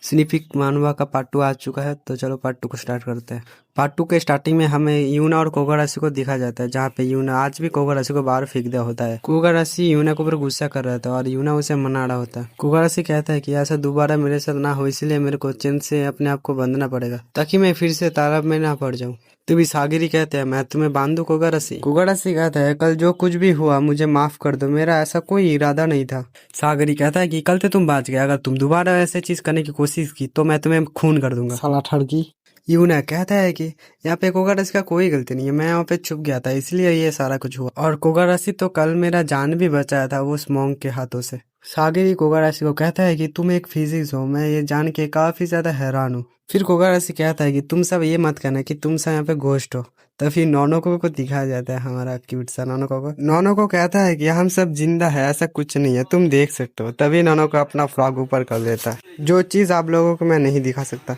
स्निपिक मानवा का पार्ट 2 आ चुका है, तो चलो पार्ट 2 को स्टार्ट करते हैं। पार्ट 2 के स्टार्टिंग में हमें यूना और कोगाराशी को दिखा जाता है, जहाँ पे यूना आज भी कोगाराशी को बाहर फेंक दिया होता है। कोगाराशी यूना के ऊपर गुस्सा कर रहा था और यूना उसे मना रहा होता है। कोगाराशी कहता है कि ऐसा दोबारा मेरे साथ ना हो, इसलिए मेरे को चेन से अपने आप को बांधना पड़ेगा ताकि मैं फिर से तालाब में ना पड़ जाऊं। तभी सागिरी कहते हैं, मैं तुम्हें बांधू कोगाराशी। कोगाराशी कहता है, कल जो कुछ भी हुआ मुझे माफ कर दो, मेरा ऐसा कोई इरादा नहीं था। सागरी कहता है कि कल तो तुम बच गए, अगर तुम दोबारा ऐसे चीज करने की कोशिश की तो मैं तुम्हें खून कर दूंगा, साला ठड़की। यूना कहता है कि यहाँ पे कोगाराशी का कोई गलती नहीं है, मैं यहाँ पे छुप गया था इसलिए ये सारा कुछ हुआ, और कोगाराशी तो कल मेरा जान भी बचाया था वो स्मॉन्ग के हाथों से। सागिरी कोगाराशी को कहता है कि तुम एक फिजिक्स हो, मैं ये जान के काफी ज्यादा हैरान हूँ। फिर कोगाराशी कहता है कि तुम सब ये मत कहना कि तुम सब यहाँ पे घोस्ट हो। तभी नोनोको को दिखाया जाता है, हमारा क्यूट सा नोनोको को। नोनोको कहता है कि हम सब जिंदा है, ऐसा कुछ नहीं है, तुम देख सकते हो। तभी नोनोको अपना फ्रॉक ऊपर कर लेता है, जो चीज आप लोगों को मैं नहीं दिखा सकता।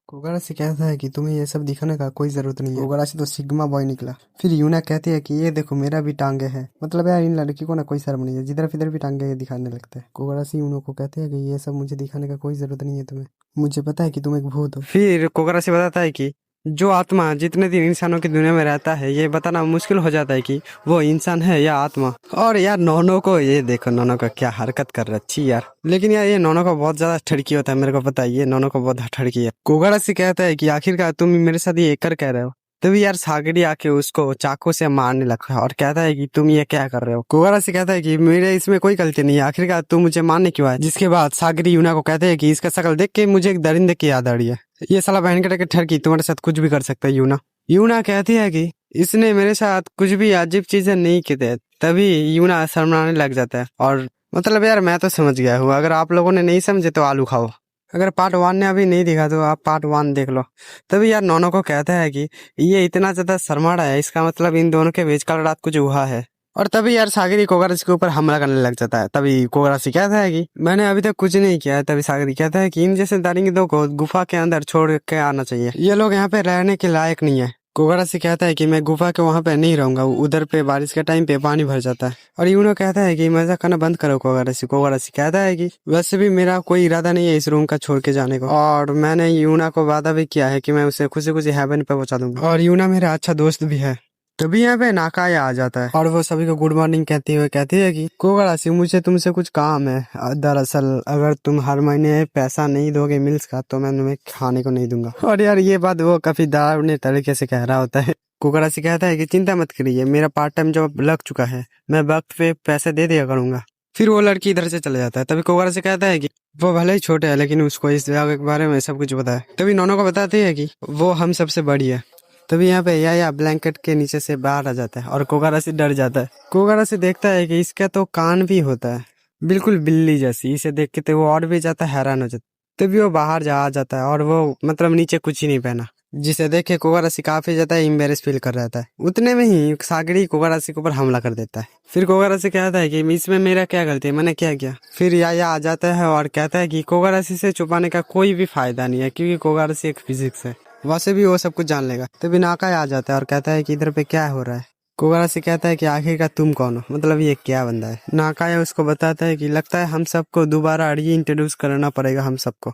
कोगाराशी कहता है कि तुम्हें ये सब दिखाने का कोई जरूरत नहीं है, कोगाराशी तो सिग्मा बॉय निकला। फिर यूना कहती है कि ये देखो मेरा भी टांगे है, मतलब यार इन लड़की को ना कोई शर्म नहीं है, जिधर फिधर भी टांगे दिखाने लगता है। कोगाराशी यूनो को कहते हैं कि ये सब मुझे दिखाने का कोई जरूरत नहीं है तुम्हें, मुझे पता है कि तुम एक भूत हो। फिर कोगाराशी बताता है कि जो आत्मा जितने दिन इंसानों की दुनिया में रहता है, ये बताना मुश्किल हो जाता है कि वो इंसान है या आत्मा। और यार नोनो को ये देखो, नोनो को क्या हरकत कर रही यार। लेकिन यार ये नोनो को बहुत ज्यादा ठड़की होता है, मेरे को पता है, ये नोनो को बहुत ठड़की है। कोगाराशी कहता है कि आखिरकार तुम मेरे साथ ये कर कह रहे हो। तभी यार सागरी आके उसको चाकू से मारने लगता है और कहता है कि तुम ये क्या कर रहे हो। कोगाराशी कहता है कि मेरे इसमें कोई गलती नहीं है, आखिरकार तुम मुझे मारने क्यों आए। जिसके बाद सागरी यूना को कहते हैं कि इसका शक्ल देख के मुझे एक दरिंदे की याद आ रही है, ये साला बहन के ठरकी तुम्हारे साथ कुछ भी कर सकता है यूना। यूना कहती है कि इसने मेरे साथ कुछ भी अजीब चीजें नहीं की थे। तभी यूना शर्माने लग जाता है और मतलब यार मैं तो समझ गया हूँ, अगर आप लोगों ने नहीं समझे तो आलू खाओ। अगर पार्ट 1 ने अभी नहीं दिखा तो आप पार्ट 1 देख लो। तभी यार नोनो को कहता है कि ये इतना ज्यादा शर्मा रहा है, इसका मतलब इन दोनों के बीच कल रात कुछ हुआ है। और तभी यार सागरी कोगाराशी के ऊपर हमला करने लग जाता है। तभी कोगाराशी कहता है कि मैंने अभी तक कुछ नहीं किया है। तभी सागरी कहता है कि इन जैसे दरिंदों को गुफा के अंदर छोड़ के आना चाहिए, ये लोग यहाँ पे रहने के लायक नहीं है। कोगाराशी कहता है कि मैं गुफा के वहां पे नहीं रहूंगा, उधर पे बारिश के टाइम पे पानी भर जाता है। और यूनो कहता है कि मजाक करना बंद करो कोगाराशी। कोगाराशी कहता है कि वैसे भी मेरा कोई इरादा नहीं है इस रूम का छोड़ के जाने को, और मैंने यूना को वादा भी किया है कि मैं उसे खुशी खुशी हेवन पे पहुंचा दूंगा, और यूना मेरा अच्छा दोस्त भी है। तभी यहाँ पे नाकाया आ जाता है और वो सभी को गुड मॉर्निंग कहती हुए कहती है कि कोगाराशी मुझे तुमसे कुछ काम है। दरअसल अगर तुम हर महीने पैसा नहीं दोगे मिल्स का तो मैं तुम्हें खाने को नहीं दूंगा। और यार ये बात वो काफी दारुण तरीके से कह रहा होता है। कोगाराशी कहता है कि चिंता मत करिए, मेरा पार्ट टाइम जॉब लग चुका है, मैं वक्त पे पैसे दे दिया करूंगा। फिर वो लड़की इधर से चले जाता है। तभी कोगाराशी कहता है कि वो भले ही छोटे है लेकिन उसको इस जगह के बारे में सब कुछ पता है। तभी नोनो को बताती है कि वो हम सबसे बड़ी है। तभी यहाँ पे या ब्लैंकेट के नीचे से बाहर आ जाता है और कोगाराशी डर जाता है। कोगाराशी देखता है कि इसका तो कान भी होता है, बिल्कुल बिल्ली जैसी। इसे देख के तो वो और भी जाता है, हैरान हो जाता है। तभी वो बाहर आ जाता है और वो मतलब नीचे कुछ ही नहीं पहना, जिसे देख के कोगाराशी काफी ज्यादा एम्बेरस फील कर रहा था। उतने में ही सागरी कोगाराशी के ऊपर हमला कर देता है। फिर कोगाराशी कहता है कि इसमें मेरा क्या गलती है, मैंने क्या किया। फिर या आ जाता है और कहता है कि कोगाराशी से छुपाने का कोई भी फायदा नहीं है, क्योंकि कोगाराशी एक फिजिक्स है, वैसे भी वो सब कुछ जान लेगा। तभी नाकाया आ जाता है और कहता है कि इधर पे क्या हो रहा है। कोगाराशी कहता है कि आखिरकार तुम कौन हो, मतलब ये क्या बंदा है। नाकाया उसको बताता है कि लगता है हम सबको दोबारा री इंट्रोड्यूस करना पड़ेगा हम सबको।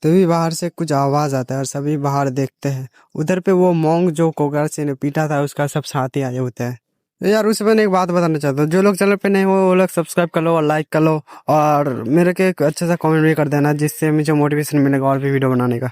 तभी बाहर से कुछ आवाज आता है और सभी बाहर देखते हैं। उधर पे वो मोंग जो कोगाराशी ने पीटा था उसका सब साथी आए होते हैं। यार उस मैंने एक बात बताना चाहता हूँ, जो लोग चैनल पे नहीं हो वो लोग सब्सक्राइब कर लो और लाइक कर लो, और मेरे को एक अच्छा सा कमेंट भी कर देना, जिससे मुझे मोटिवेशन मिलेगा और भी वीडियो बनाने का।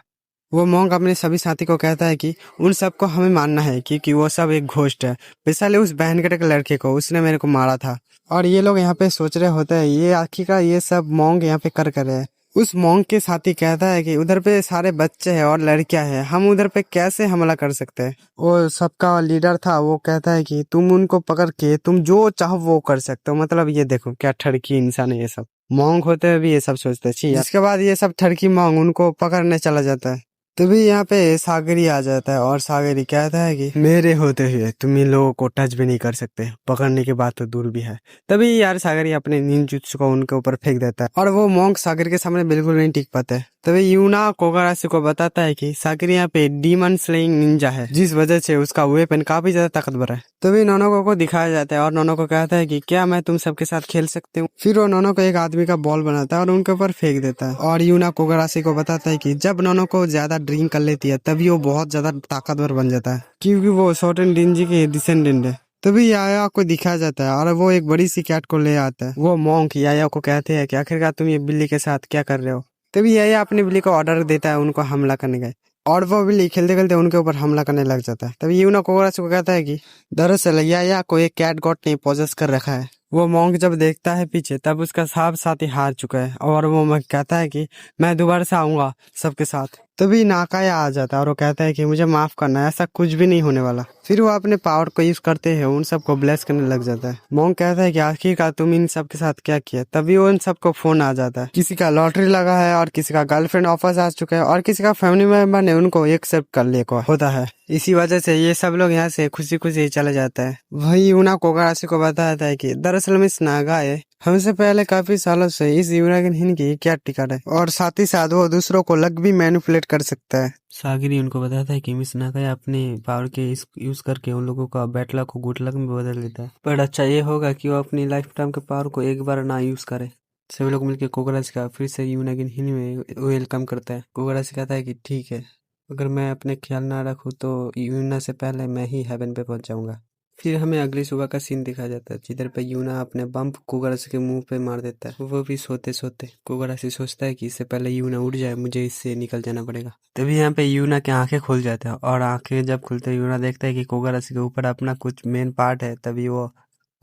वो मोंग अपने सभी साथी को कहता है कि उन सबको हमें मानना है क्योंकि वो सब एक घोस्ट है, स्पेशली उस बहन के लड़के को, उसने मेरे को मारा था। और ये लोग यहाँ पे सोच रहे होते हैं ये आखिरकार ये सब मोंग यहाँ पे कर रहे हैं। उस मोंग के साथी कहता है कि उधर पे सारे बच्चे हैं और लड़कियां हैं, हम उधर पे कैसे हमला कर सकते हैं। वो सबका लीडर था, वो कहता है कि तुम उनको पकड़ के तुम जो चाहो वो कर सकते हो। मतलब ये देखो क्या ठड़की इंसान है ये सब। मोंग होते हुए भी ये सब सोचते हैं। इसके बाद ये सब ठड़की मोंग उनको पकड़ने चला जाता है। तभी यहाँ पे सागरी आ जाता है और सागरी कहता है कि मेरे होते हुए तुम इन लोगों को टच भी नहीं कर सकते, पकड़ने के बाद तो दूर भी है। तभी यार सागरी अपने निंजुत्सु को उनके ऊपर फेंक देता है और वो मॉन्क सागरी के सामने बिल्कुल नहीं टिक पाते। तभी यूना कोगारासी को बताता है कि सागरी यहाँ पे डीमन स्लेइंग निंजा है, जिस वजह से उसका वेपन काफी ज्यादा ताकतवर है। तभी नोनोको को दिखाया जाता है और नोनोको कहता है कि क्या मैं तुम सबके साथ खेल सकती हूँ। फिर वो नोनोको एक आदमी का बॉल बनाता है और उनके ऊपर फेंक देता है और यूना कोगारासी को बताता है कि जब नोनोको ज्यादा ड्रिंक कर लेती है तभी वो बहुत ज्यादा ताकतवर बन जाता है, क्योंकि वो सोटेन डिंजी के डिसेंडेंट है। तभी याया को दिखाया जाता है और वो एक बड़ी सी कैट को ले आता है। वो मॉन्क याया को कहते हैं कि आखिरकार तुम ये बिल्ली के साथ क्या कर रहे हो। तभी याया अपनी बिल्ली को ऑर्डर देता है उनको हमला करने का और वो बिल्ली खेलते खेलते उनके ऊपर हमला करने लग जाता है। तभी यूना कोगारासी को कहता है कि दरअसल याया को एक कैट गॉड ने पोजेस कर रखा है। वो मॉन्क जब देखता है पीछे तब उसका सब साथी हार चुका है और वो कहता है कि मैं दोबारा से आऊंगा सबके साथ। तभी नाकाया आ जाता है और वो कहता है कि मुझे माफ करना, ऐसा कुछ भी नहीं होने वाला। फिर वो अपने पावर को यूज करते हैं उन सबको ब्लेस करने लग जाता है। मॉन्क कहता है कि आखिरकार तुम इन सब के साथ क्या किया। तभी उन सबको फोन आ जाता है, किसी का लॉटरी लगा है और किसी का गर्लफ्रेंड ऑफर आ चुका है और किसी का फैमिली मेंबर ने उनको एक्सेप्ट कर लिया होता है। इसी वजह से ये सब लोग यहाँ से खुशी खुशी चले जाता है। वही यूना कोगारासी को बताता है कि दरअसल मिस नागाए हमसे पहले काफी सालों से इस यूनागिन हिन की क्या टिकट है और साथ ही साथ वो दूसरों को लक भी मैनिपुलेट कर सकता है। सागिरी उनको बताता है कि मिस नागाए अपने पावर के यूज करके उन लोगों का बैड लक को गुड लक में बदल देता है, पर अच्छा ये होगा कि वो अपनी लाइफ टाइम के पावर को एक बार ना यूज करे। सभी लोग मिलकर कोगारासी का फिर से यूनागिन हिन में वेलकम करता है। कोगारासी कहता है कि ठीक है, अगर मैं अपने ख्याल ना रखूँ तो यूना से पहले मैं ही हेवन पे पहुंच जाऊंगा। फिर हमें अगली सुबह का सीन दिखा जाता है जिधर पे यूना अपने बम्प कोगारासी के मुंह पे मार देता है, वो भी सोते सोते। कोगारासी सोचता है कि इससे पहले यूना उठ जाए, मुझे इससे निकल जाना पड़ेगा। तभी यहाँ पे यूना की आंखें खुल जाते हैं और आंखें जब खुलते यूना देखता है कि कोगारासी के ऊपर अपना कुछ मेन पार्ट है। तभी वो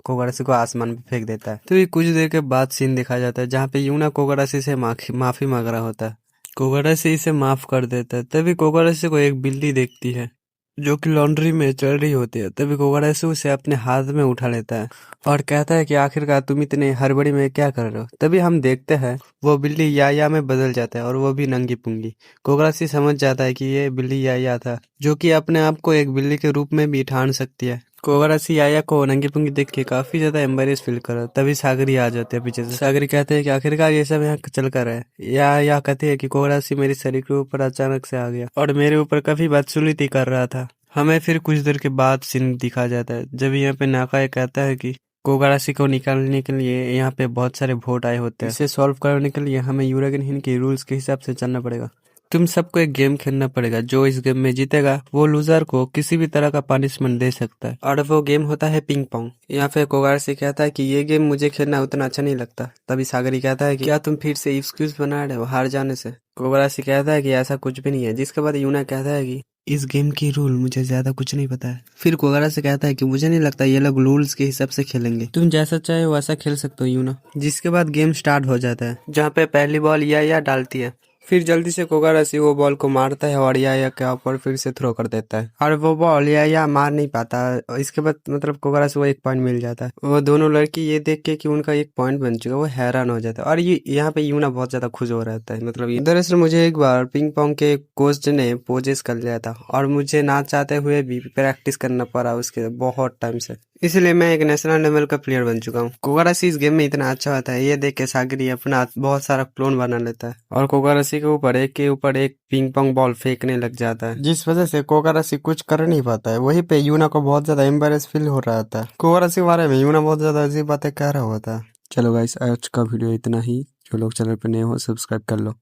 कोगारासी को आसमान पे फेंक देता है। तभी कुछ देर के बाद सीन दिखाया जाता है जहाँ पे यूना कोगारासी से माफी मांग रहा होता है। कोगारासी इसे माफ कर देता है। तभी कोगारासी को एक बिल्ली देखती है जो कि लॉन्ड्री में चल रही होती है। तभी कोगारासी उसे अपने हाथ में उठा लेता है और कहता है कि आखिरकार तुम इतने हड़बड़ी में क्या कर रहे हो। तभी हम देखते हैं वो बिल्ली याया में बदल जाता है और वो भी नंगी पुंगी। कोगारासी समझ जाता है कि ये बिल्ली याया था जो कि अपने आप को एक बिल्ली के रूप में भी ठान सकती है। कोगारासी याया को नंगी पुंगी देख के काफी ज्यादा एम्बेरेस फील कर रहा है। तभी सागरी आ जाते हैं पीछे से। सागरी कहते हैं कि आखिरकार ये सब यहाँ चल कर है। या कहती है कि कोगारासी मेरे शरीर के ऊपर अचानक से आ गया और मेरे ऊपर काफी बदसलूकी कर रहा था। हमें फिर कुछ देर के बाद सीन दिखा जाता है जब यहाँ पे नाकाया कहता है कि कोगारासी को निकालने के लिए यहाँ पे बहुत सारे वोट आए होते हैं, इसे सॉल्व करने के लिए हमें यूनागिन हिन के रूल्स के हिसाब से चलना पड़ेगा। तुम सबको एक गेम खेलना पड़ेगा, जो इस गेम में जीतेगा वो लूजर को किसी भी तरह का पनिशमेंट दे सकता है और वो गेम होता है पिंग पोंग। यहाँ पे कोगारासी कहता है कि ये गेम मुझे खेलना उतना अच्छा नहीं लगता। तभी सागरी कहता है कि क्या तुम फिर से एक्सक्यूज बना रहे हो हार जाने से। कोगारासी कहता है कि ऐसा कुछ भी नहीं है, जिसके बाद यूना कहता है कि इस गेम की रूल मुझे ज्यादा कुछ नहीं पता है। फिर कोगारासी कहता है कि मुझे नहीं लगता ये लोग रूल्स के हिसाब से खेलेंगे, तुम जैसा चाहे वैसा खेल सकते हो यूना। जिसके बाद गेम स्टार्ट हो जाता है जहाँ पे पहली बॉल या डालती है। फिर जल्दी से कोगारासी वो बॉल को मारता है और या के ऊपर फिर से थ्रो कर देता है और वो बॉल या मार नहीं पाता। इसके बाद मतलब कोगारासी को 1 पॉइंट मिल जाता है। वो दोनों लड़की ये देख के कि उनका 1 पॉइंट बन चुका है वो हैरान हो जाता है और ये यहाँ पे यूना बहुत ज्यादा खुश हो रहता है। मतलब दरअसल मुझे एक बार पिंग पोंग के कोच ने पोजेस कर लिया था और मुझे ना चाहते हुए भी प्रैक्टिस करना पड़ा उसके बहुत टाइम से, इसलिए मैं एक नेशनल लेवल का प्लेयर बन चुका हूँ। कोगारासी इस गेम में इतना अच्छा होता है ये देख के सागरी अपना बहुत सारा क्लोन बना लेता है और कोगारासी के ऊपर एक पिंग पोंग बॉल फेंकने लग जाता है, जिस वजह से कोगारासी कुछ कर नहीं पाता है। वहीं पे यूना को बहुत ज्यादा एम्बेरेस फील हो रहा था। कोगारासी के बारे में यूना बहुत ज्यादा अजीब बातें कह रहा होता है। चलो गाइस, आज का वीडियो इतना ही। जो लोग चैनल पर नए हो सब्सक्राइब कर लो।